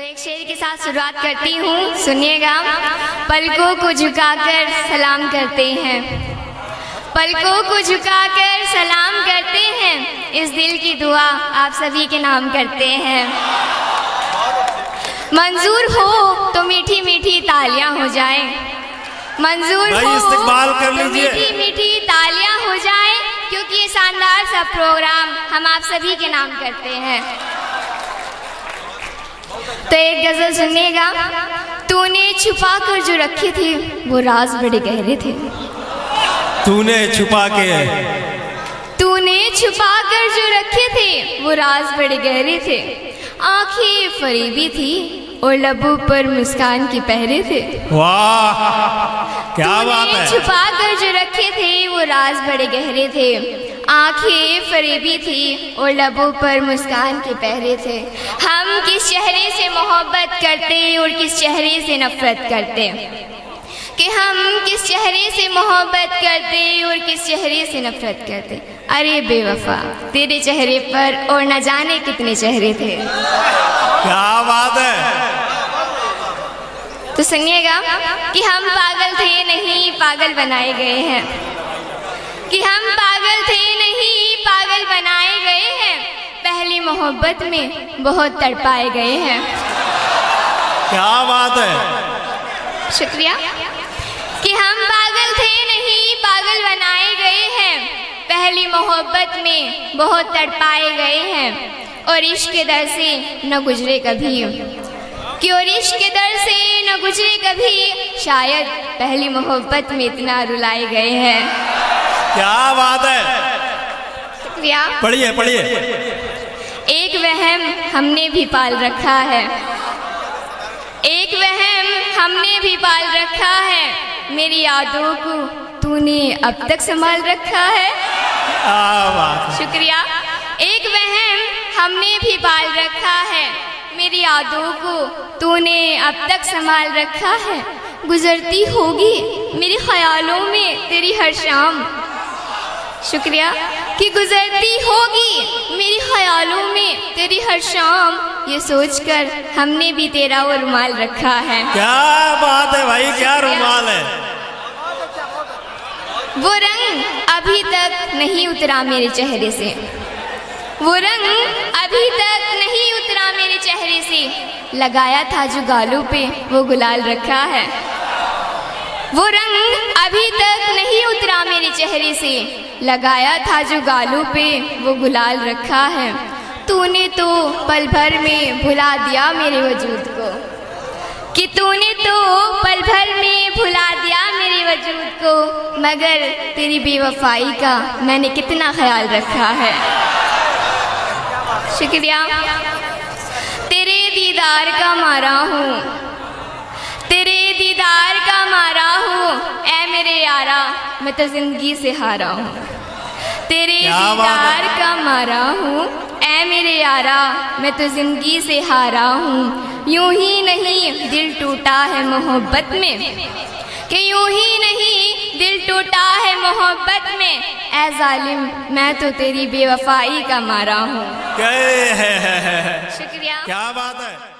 एक शेर के साथ शुरुआत करती हूँ, सुनिएगा। पलकों को झुकाकर सलाम करते हैं, पलकों को झुकाकर सलाम करते हैं, इस दिल की दुआ आप सभी के नाम करते हैं। मंजूर हो तो मीठी मीठी तालियां हो जाएं, मंजूर हो तो मीठी मीठी तालियां हो जाएं, क्योंकि ये शानदार सा प्रोग्राम हम आप सभी के नाम करते हैं। तो एक गजल सुनिएगा। तूने छुपा कर जो रखे थे वो राज बड़े गहरे थे, तूने छुपा कर जो रखे थे वो राज बड़े गहरे थे। आंखें फरेबी थी और लबों पर मुस्कान के पहरे थे। वाह क्या बात है। छुपा कर जो रखे थे वो राज बड़े गहरे थे, आंखें फरेबी थी और लबों पर मुस्कान के पहरे थे। हम किस चेहरे से मोहब्बत करते और किस चेहरे से नफरत करते, कि हम किस चेहरे से मोहब्बत करते और किस चेहरे से नफरत करते। अरे बेवफा, तेरे चेहरे पर और न जाने कितने चेहरे थे। क्या बात है। तो सुनिएगा कि हम पागल थे नहीं पागल बनाए गए हैं, कि हम पागल थे नहीं पागल बनाए गए हैं, पहली मोहब्बत में बहुत तड़पाए गए हैं। क्या बात है, शुक्रिया। कि हम पागल थे नहीं पागल बनाए गए हैं, पहली मोहब्बत में बहुत तड़पाए गए हैं, और इश्क के दर से न गुजरे कभी, कि और इश्क के दर से न गुजरे कभी, शायद पहली मोहब्बत में इतना रुलाए गए हैं। क्या बात है। शुक्रिया। पढ़िए पढ़िए। एक वहम हमने भी पाल रखा है, एक वहम हमने भी पाल रखा है, मेरी यादों को तूने अब तक संभाल रखा है। शुक्रिया। एक वहम हमने भी पाल रखा है, मेरी यादों को तूने अब तक संभाल रखा है, गुजरती होगी मेरे ख्यालों में तेरी हर शाम। शुक्रिया। कि गुजरती होगी मेरी ख्यालों में तेरी हर शाम, ये सोचकर हमने भी तेरा वो रुमाल रखा है। क्या बात है भाई, क्या रुमाल है। वो रंग अभी तक नहीं उतरा मेरे चेहरे से, वो रंग अभी तक नहीं उतरा मेरे चेहरे से, लगाया था जो गालों पे वो गुलाल रखा है। वो रंग अभी तक नहीं उतरा मेरे चेहरे से, लगाया था जो गालों पे वो गुलाल रखा है। तूने तो पल भर में भुला दिया मेरे वजूद को, कि तूने तो पल भर में भुला दिया मेरे वजूद को, मगर तेरी बेवफाई का मैंने कितना ख्याल रखा है। शुक्रिया। तेरे दीदार का मारा हूँ, तेरे दीदार का मारा हूँ, ऐ मेरे यारा मैं तो जिंदगी से हारा हूँ। तेरे दीदार का मारा हूँ, ऐ मेरे यारा मैं तो जिंदगी से हारा हूँ। यूं ही नहीं दिल टूटा है मोहब्बत में, कि यूं ही नहीं दिल टूटा है मोहब्बत में, ऐ जालिम मैं तो तेरी बेवफाई का मारा हूँ। क्या है। शुक्रिया। क्या बात है।